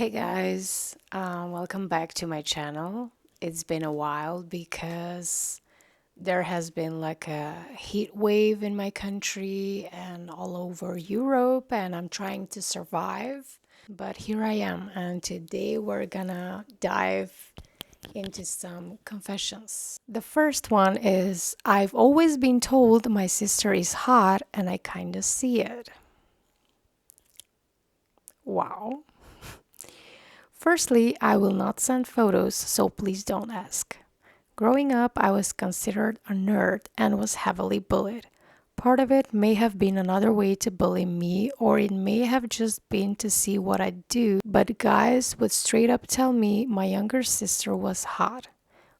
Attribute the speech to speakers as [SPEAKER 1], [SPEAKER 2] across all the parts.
[SPEAKER 1] Hi guys, welcome back to my channel. It's been a while because there has been like a heat wave in my country and all over Europe, and I'm trying to survive. But here I am, and today we're gonna dive into some confessions. The first one is I've always been told my sister is hot, and I kind of see it. Wow. Firstly, I will not send photos, so please don't ask. Growing up, I was considered a nerd and was heavily bullied. Part of it may have been another way to bully me, or it may have just been to see what I'd do, but guys would straight up tell me my younger sister was hot.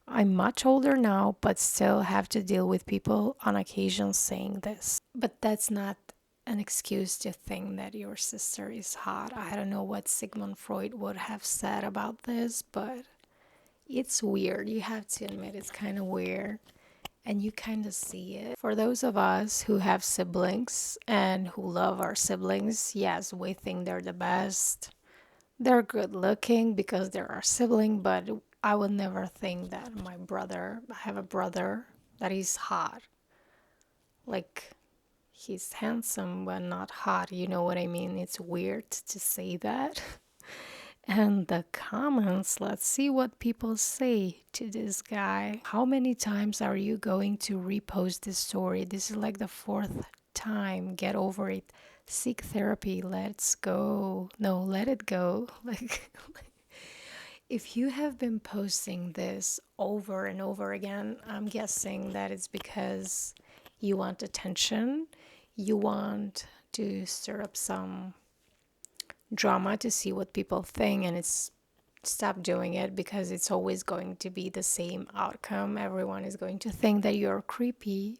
[SPEAKER 1] I'm much older now, but still have to deal with people on occasion saying this. But that's not an excuse to think that your sister is hot. I don't know what Sigmund Freud would have said about this, but it's weird. You have to admit it's kind of weird. And you kind of see it. For those of us who have siblings and who love our siblings, yes, we think they're the best. They're good looking because they're our sibling, but I would never think that I have a brother that is hot. Like, he's handsome but not hot, you know what I mean? It's weird to say that. And the comments, let's see what people say to this guy. How many times are you going to repost this story? This is like the fourth time. Get over it. Seek therapy. Let's go. No, let it go. Like, if you have been posting this over and over again, I'm guessing that it's because you want attention. You want to stir up some drama to see what people think, and it's stop doing it because it's always going to be the same outcome. Everyone is going to think that you're creepy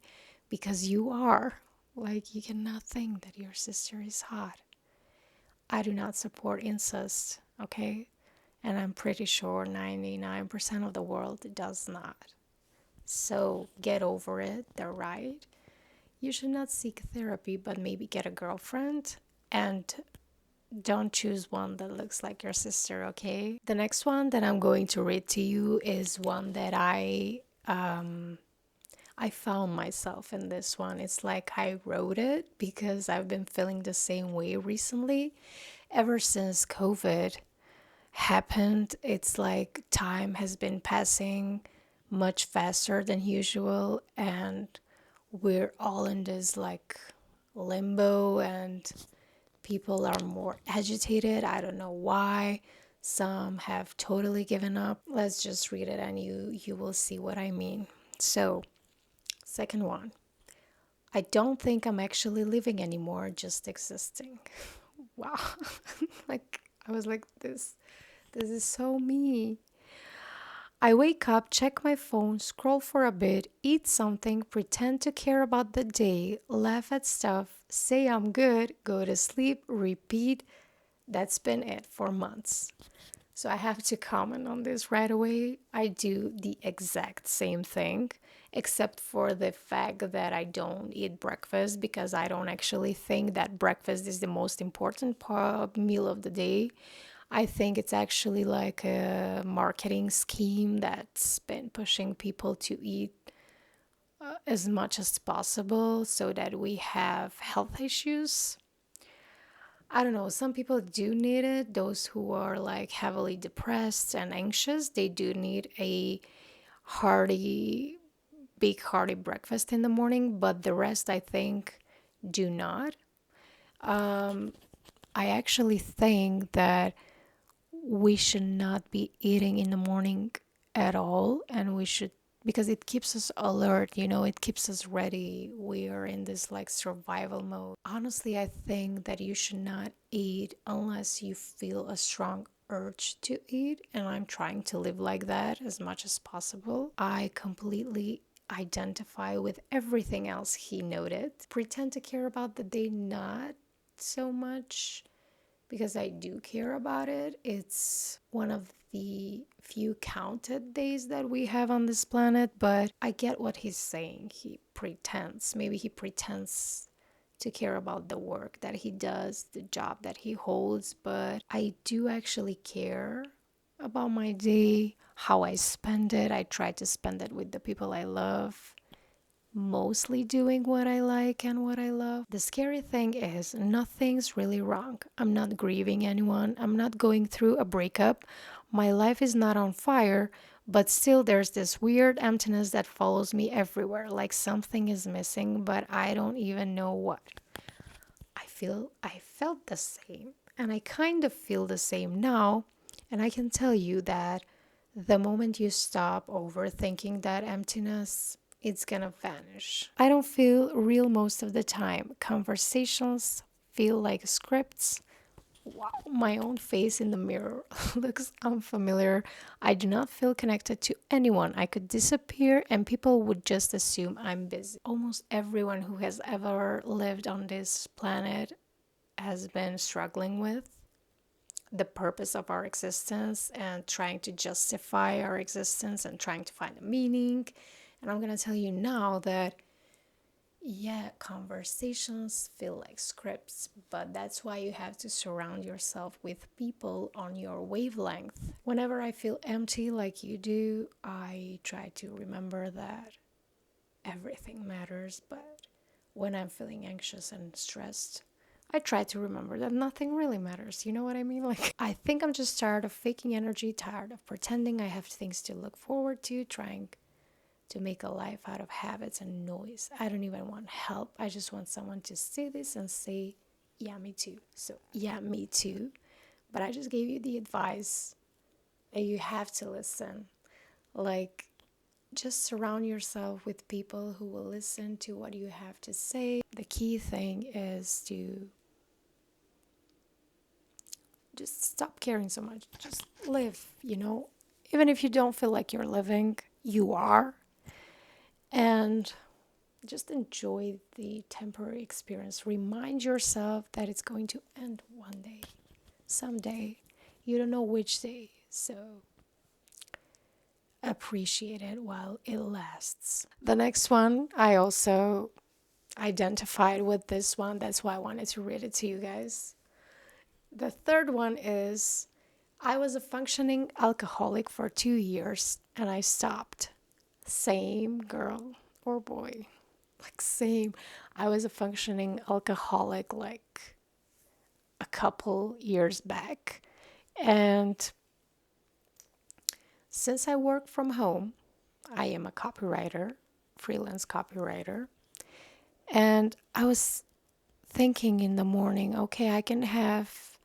[SPEAKER 1] because you are. Like, you cannot think that your sister is hot. I do not support incest, okay? And I'm pretty sure 99% of the world does not. So get over it, they're right. You should not seek therapy, but maybe get a girlfriend and don't choose one that looks like your sister, okay? The next one that I'm going to read to you is one that I found myself in this one. It's like I wrote it because I've been feeling the same way recently. Ever since COVID happened, it's like time has been passing much faster than usual, and we're all in this like limbo, and people are more agitated. I don't know why. Some have totally given up. Let's just read it and you will see what I mean. So, second one. I don't think I'm actually living anymore, just existing. Wow. Like, I was like, this is so me. I wake up, check my phone, scroll for a bit, eat something, pretend to care about the day, laugh at stuff, say I'm good, go to sleep, repeat. That's been it for months. So I have to comment on this right away. I do the exact same thing, except for the fact that I don't eat breakfast because I don't actually think that breakfast is the most important meal of the day. I think it's actually like a marketing scheme that's been pushing people to eat as much as possible so that we have health issues. I don't know, some people do need it. Those who are like heavily depressed and anxious, they do need a hearty, big hearty breakfast in the morning, but the rest I think do not. I actually think that we should not be eating in the morning at all, and we should, because it keeps us alert, it keeps us ready. We are in this like survival mode. Honestly, I think that you should not eat unless you feel a strong urge to eat, and I'm trying to live like that as much as possible. I completely identify with everything else he noted. Pretend to care about the day, not so much, because I do care about it. It's one of the few counted days that we have on this planet, but I get what he's saying. He pretends. Maybe he pretends to care about the work that he does, the job that he holds, but I do actually care about my day, how I spend it. I try to spend it with the people I love, mostly doing what I like and what I love. The scary thing is, nothing's really wrong. I'm not grieving anyone, I'm not going through a breakup. My life is not on fire, but still there's this weird emptiness that follows me everywhere, like something is missing, but I don't even know what. I felt the same, and I kind of feel the same now, and I can tell you that the moment you stop overthinking that emptiness, it's gonna vanish. I don't feel real most of the time. Conversations feel like scripts. Wow, my own face in the mirror looks unfamiliar. I do not feel connected to anyone. I could disappear and people would just assume I'm busy. Almost everyone who has ever lived on this planet has been struggling with the purpose of our existence and trying to justify our existence and trying to find a meaning. And I'm going to tell you now that, yeah, conversations feel like scripts, but that's why you have to surround yourself with people on your wavelength. Whenever I feel empty like you do, I try to remember that everything matters, but when I'm feeling anxious and stressed, I try to remember that nothing really matters. You know what I mean? Like, I think I'm just tired of faking energy, tired of pretending I have things to look forward to, trying to make a life out of habits and noise. I don't even want help. I just want someone to say this and say, yeah, me too. So, yeah, me too. But I just gave you the advice that you have to listen. Like, just surround yourself with people who will listen to what you have to say. The key thing is to just stop caring so much. Just live, you know? Even if you don't feel like you're living, you are. And just enjoy the temporary experience. Remind yourself that it's going to end one day, someday. You don't know which day. So appreciate it while it lasts. The next one, I also identified with this one. That's why I wanted to read it to you guys. The third one is I was a functioning alcoholic for 2 years and I stopped. Same girl or boy. Like, same. I was a functioning alcoholic like a couple years back. And since I work from home, I am a copywriter, freelance copywriter. And I was thinking in the morning, okay, I can have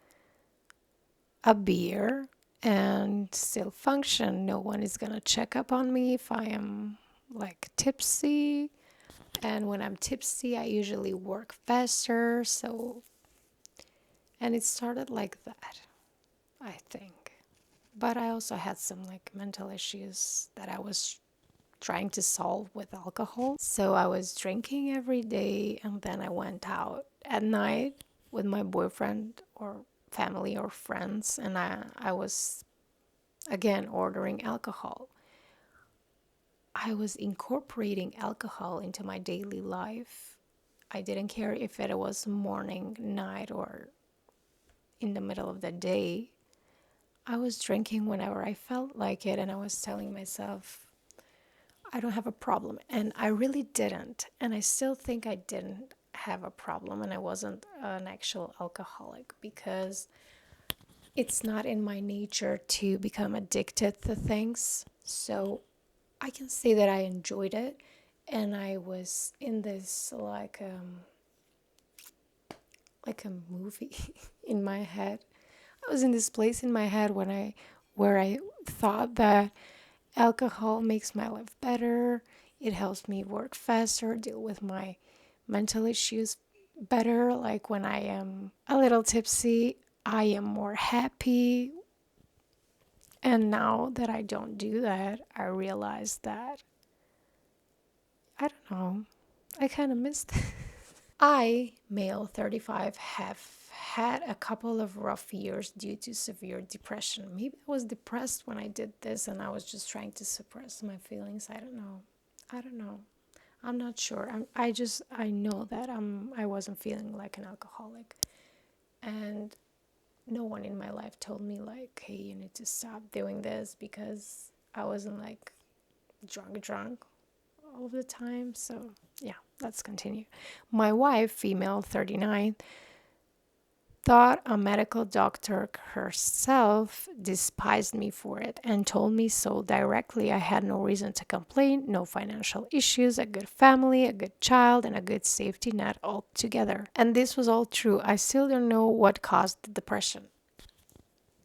[SPEAKER 1] a beer and still function. No one is gonna check up on me if I am like tipsy. And when I'm tipsy, I usually work faster. And it started like that, I think. But I also had some like mental issues that I was trying to solve with alcohol. So I was drinking every day and then I went out at night with my boyfriend or family or friends and I was again ordering alcohol. I was incorporating alcohol into my daily life. I didn't care if it was morning, night, or in the middle of the day. I was drinking whenever I felt like it, and I was telling myself, I don't have a problem. And I really didn't. And I still think I didn't have a problem, and I wasn't an actual alcoholic because it's not in my nature to become addicted to things. So I can say that I enjoyed it, and I was in this like a movie in my head. I was in this place in my head where I thought that alcohol makes my life better. It helps me work faster, deal with my mental issues better. Like when I am a little tipsy, I am more happy. And now that I don't do that, I realize that I don't know. I kind of missed it. I, male 35, have had a couple of rough years due to severe depression. Maybe I was depressed when I did this and I was just trying to suppress my feelings. I don't know. I'm not sure. I know that I wasn't feeling like an alcoholic, and no one in my life told me like, hey, you need to stop doing this, because I wasn't like drunk all the time. So yeah, let's continue. My wife, female 39, thought a medical doctor herself despised me for it and told me so directly. I had no reason to complain, no financial issues, a good family, a good child, and a good safety net altogether. And this was all true. I still don't know what caused the depression.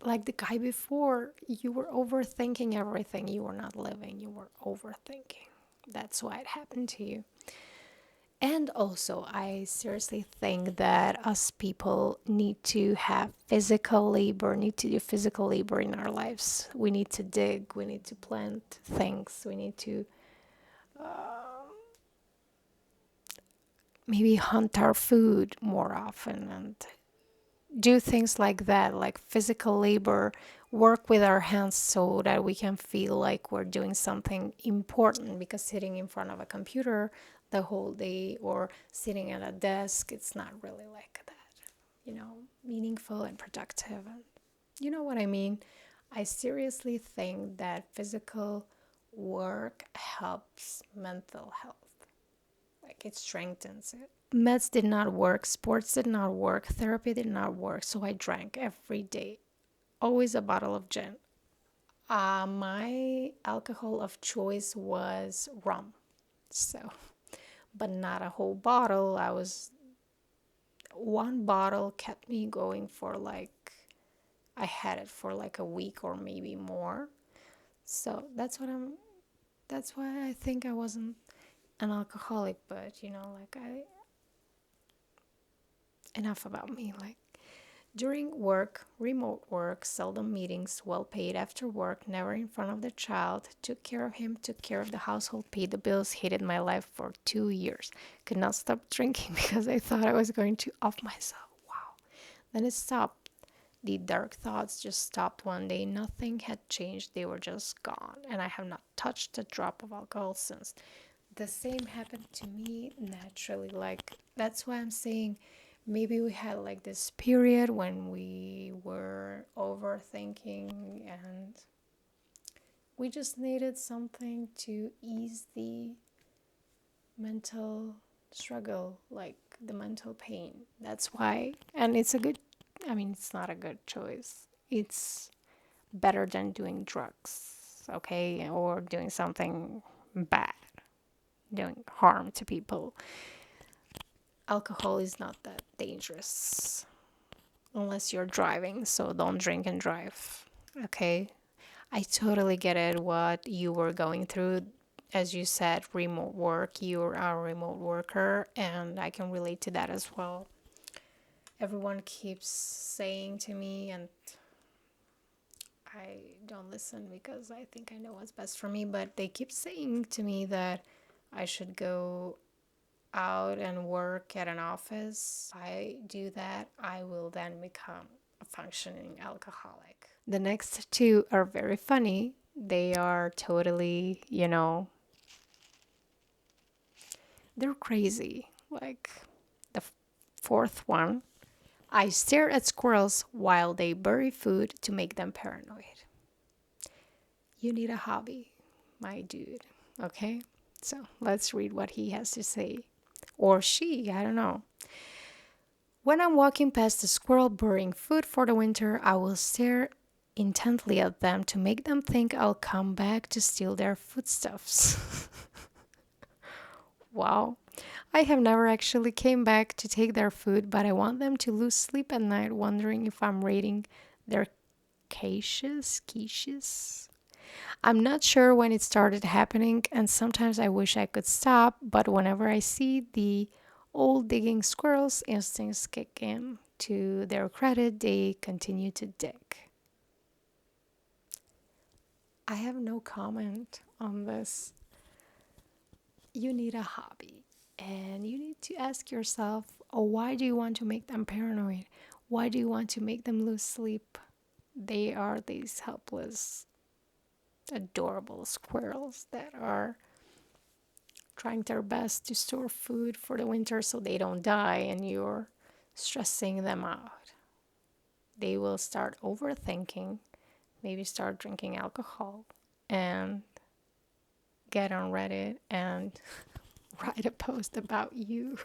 [SPEAKER 1] Like the guy before, you were overthinking everything. You were not living, you were overthinking. That's why it happened to you. And also, I seriously think that us people need to have physical labor, need to do physical labor in our lives. We need to dig, we need to plant things, we need to maybe hunt our food more often and do things like that, like physical labor, work with our hands so that we can feel like we're doing something important, because sitting in front of a computer the whole day or sitting at a desk, it's not really like that, meaningful and productive. And you know what I mean? I seriously think that physical work helps mental health, like it strengthens it. Meds did not work, sports did not work, therapy did not work, so I drank every day, always a bottle of gin. My alcohol of choice was rum, so, but not a whole bottle. One bottle kept me going for like, I had it for like a week or maybe more. So that's why I think I wasn't an alcoholic, but enough about me. Like, during work, remote work, seldom meetings, well paid after work, never in front of the child, took care of him, took care of the household, paid the bills, hated my life for 2 years. Could not stop drinking because I thought I was going to off myself. Wow. Then it stopped. The dark thoughts just stopped one day. Nothing had changed. They were just gone. And I have not touched a drop of alcohol since. The same happened to me naturally. Like, that's why I'm saying maybe we had like this period when we were overthinking and we just needed something to ease the mental struggle, like the mental pain. That's why. And it's not a good choice. It's better than doing drugs, okay, or doing something bad, doing harm to people. Alcohol is not that dangerous unless you're driving, so don't drink and drive. Okay? I totally get it what you were going through. As you said, remote work, you're a remote worker, and I can relate to that as well. Everyone keeps saying to me, and I don't listen because I think I know what's best for me, but they keep saying to me that I should go out and work at an office. If I do that, I will then become a functioning alcoholic. The next two are very funny. They are totally, they're crazy. Like the fourth one, I stare at squirrels while they bury food to make them paranoid. You need a hobby, my dude. Okay? So let's read what he has to say. Or she, I don't know. When I'm walking past a squirrel burying food for the winter, I will stare intently at them to make them think I'll come back to steal their foodstuffs. Wow. I have never actually came back to take their food, but I want them to lose sleep at night wondering if I'm raiding their caches. I'm not sure when it started happening, and sometimes I wish I could stop, but whenever I see the old digging squirrels, instincts kick in. To their credit, they continue to dig. I have no comment on this. You need a hobby, and you need to ask yourself, oh, why do you want to make them paranoid? Why do you want to make them lose sleep? They are these helpless, adorable squirrels that are trying their best to store food for the winter so they don't die, and you're stressing them out. They will start overthinking, maybe start drinking alcohol, and get on Reddit and write a post about you.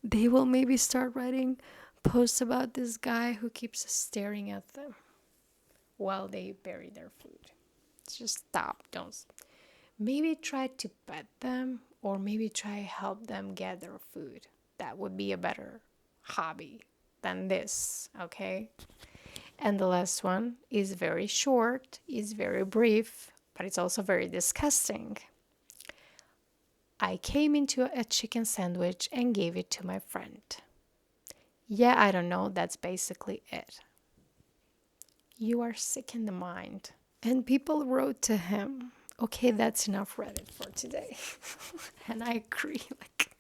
[SPEAKER 1] They will maybe start writing posts about this guy who keeps staring at them while they bury their food. Just stop. Don't. Maybe try to pet them, or maybe try help them get their food. That would be a better hobby than this, okay? And the last one is very short, is very brief, but it's also very disgusting. I came into a chicken sandwich and gave it to my friend. Yeah, I don't know, that's basically it. You are sick in the mind. And people wrote to him, okay, that's enough Reddit for today. And I agree. Like,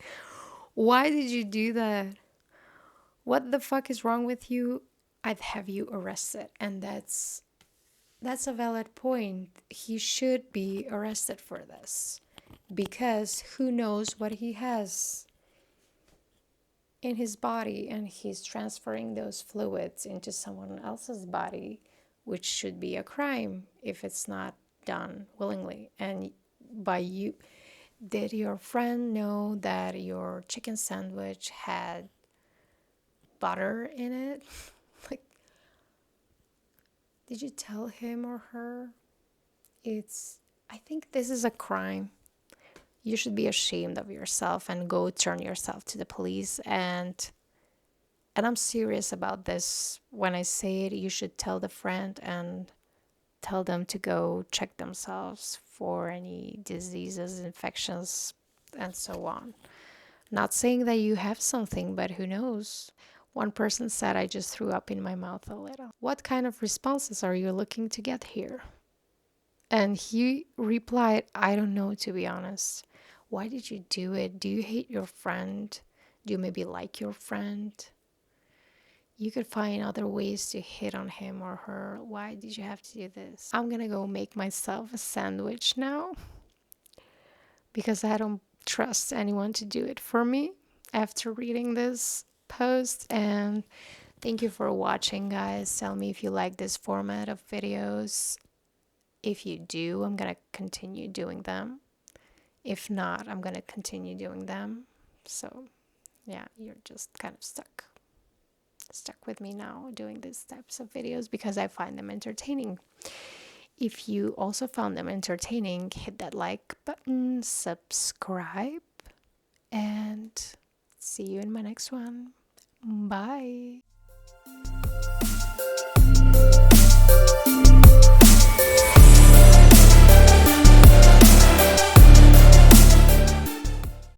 [SPEAKER 1] why did you do that? What the fuck is wrong with you? I'd have you arrested. And that's a valid point. He should be arrested for this. Because who knows what he has in his body, and he's transferring those fluids into someone else's body, which should be a crime if it's not done willingly. And by you, did your friend know that your chicken sandwich had butter in it? Like, did you tell him or her? I think this is a crime. You should be ashamed of yourself and go turn yourself to the police. And I'm serious about this. When I say it, you should tell the friend and tell them to go check themselves for any diseases, infections, and so on. Not saying that you have something, but who knows? One person said, I just threw up in my mouth a little. What kind of responses are you looking to get here? And he replied, I don't know, to be honest. Why did you do it? Do you hate your friend? Do you maybe like your friend? You could find other ways to hit on him or her. Why did you have to do this? I'm gonna go make myself a sandwich now because I don't trust anyone to do it for me after reading this post. And thank you for watching, guys. Tell me if you like this format of videos. If you do, I'm gonna continue doing them. If not, I'm gonna continue doing them. So yeah, you're just kind of stuck with me now doing these types of videos because I find them entertaining. If you also found them entertaining, hit that like button, subscribe, and see you in my next one. Bye.